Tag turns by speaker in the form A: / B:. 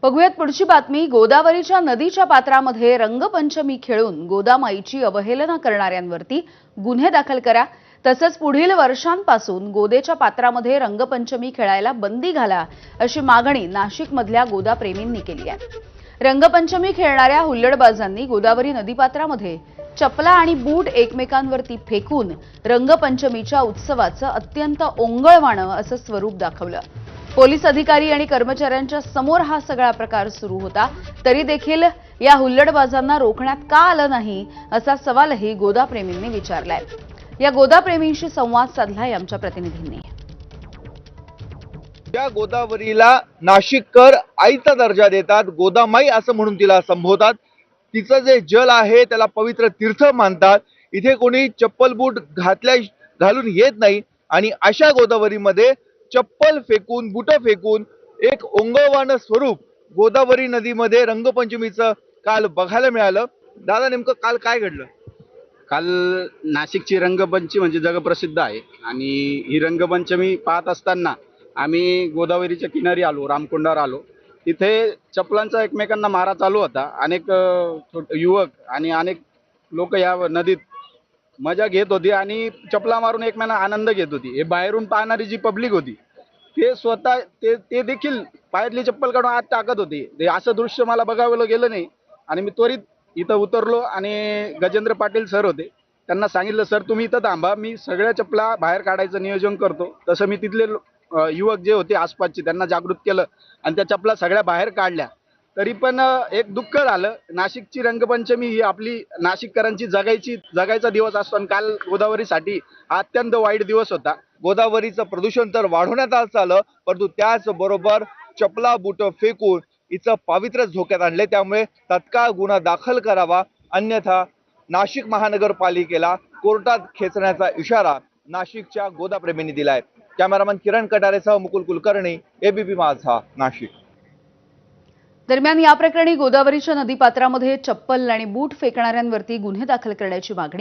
A: बघूयात पुढची बातमी। गोदावरीच्या नदीच्या पात्रामध्ये रंगपंचमी खेळून गोदामाईची अवहेलना करणाऱ्यांवरती गुन्हे दाखल करा। तसंच पुढील वर्षांपासून गोदेच्या पात्रामध्ये रंगपंचमी खेळायला बंदी घाला, अशी मागणी नाशिकमधल्या गोदाप्रेमींनी केली आहे। रंगपंचमी खेळणाऱ्या हुल्लडबाजांनी गोदावरी नदीपात्रामध्ये चपला आणि बूट एकमेकांवरती फेकून रंगपंचमीच्या उत्सवाचं अत्यंत ओंगळवाणं असं स्वरूप दाखवलं। पोलीस अधिकारी आणि कर्मचाऱ्यांच्या समोर हा सगळा प्रकार सुरू होता, तरी देखील या हुल्लडबाजांना रोखण्यात का आलं नाही, असा सवालही गोदाप्रेमींनी विचारलाय। या गोदाप्रेमींशी संवाद साधलाय आमच्या प्रतिनिधींनी।
B: या गोदावरीला नाशिककर आईचा दर्जा देतात, गोदामाई असं म्हणून तिला संबोधतात। तिचं जे जल आहे त्याला पवित्र तीर्थ मानतात। इथे कोणी चप्पल बूट घालून येत नाही आणि अशा गोदावरीमध्ये चप्पल फेकून बूट फेकून एक ओंगळवाणं स्वरूप गोदावरी नदीमध्ये रंगपंचमीचं काल बघायला मिळालं। दादा, नेमकं काल काय घडलं?
C: काल नाशिकची रंगपंचमी म्हणजे जगप्रसिद्ध आहे आणि ही रंगपंचमी पाहत असताना आम्ही गोदावरीच्या किनारी आलो, रामकुंडावर आलो। तिथे चपलांचा एकमेकांना मारा चालू होता। अनेक युवक आणि अनेक लोक या नदीत मजा घेत होती आणि चपला मारून एकमेकांना आनंद घेत होती। हे बाहेरून पाहणारी जी पब्लिक होती ते स्वतः ते देखील पायातली चप्पल काढून आत टाकत होते। ते असं दृश्य मला बघावं गेलं नाही आणि मी त्वरित इथं उतरलो आणि गजेंद्र पाटील सर होते, त्यांना सांगितलं, सर तुम्ही इथं थांबा, मी सगळ्या चपला बाहेर काढायचं नियोजन करतो। तसं मी तिथले युवक जे होते आसपासचे त्यांना जागृत केलं आणि त्या चपला सगळ्या बाहेर काढल्या। तरी पण एक दुःख झालं, नाशिकची रंगपंचमी ही आपली नाशिककरांची जगायचा दिवस असतो आणि काल गोदावरीसाठी हा अत्यंत वाईट दिवस होता।
B: गोदावरीचं प्रदूषण तर वाढवण्यात आलं, परंतु त्याच बरोबर चपला बूट फेकून हिचं पावित्र्य धोक्यात आणले। त्यामुळे तत्काळ गुन्हा दाखल करावा, अन्यथा नाशिक महानगरपालिकेला कोर्टात खेचण्याचा इशारा नाशिकच्या गोदाप्रेमींनी दिलाय। कॅमेरामन किरण कटारेसह मुकुल कुलकर्णी, एबीपी माझा, नाशिक।
A: दरम्यान या प्रकरणी गोदावरीच्या नदीपात्रामध्ये चप्पल आणि बूट फेकणाऱ्यांवरती गुन्हे दाखल करण्याची मागणी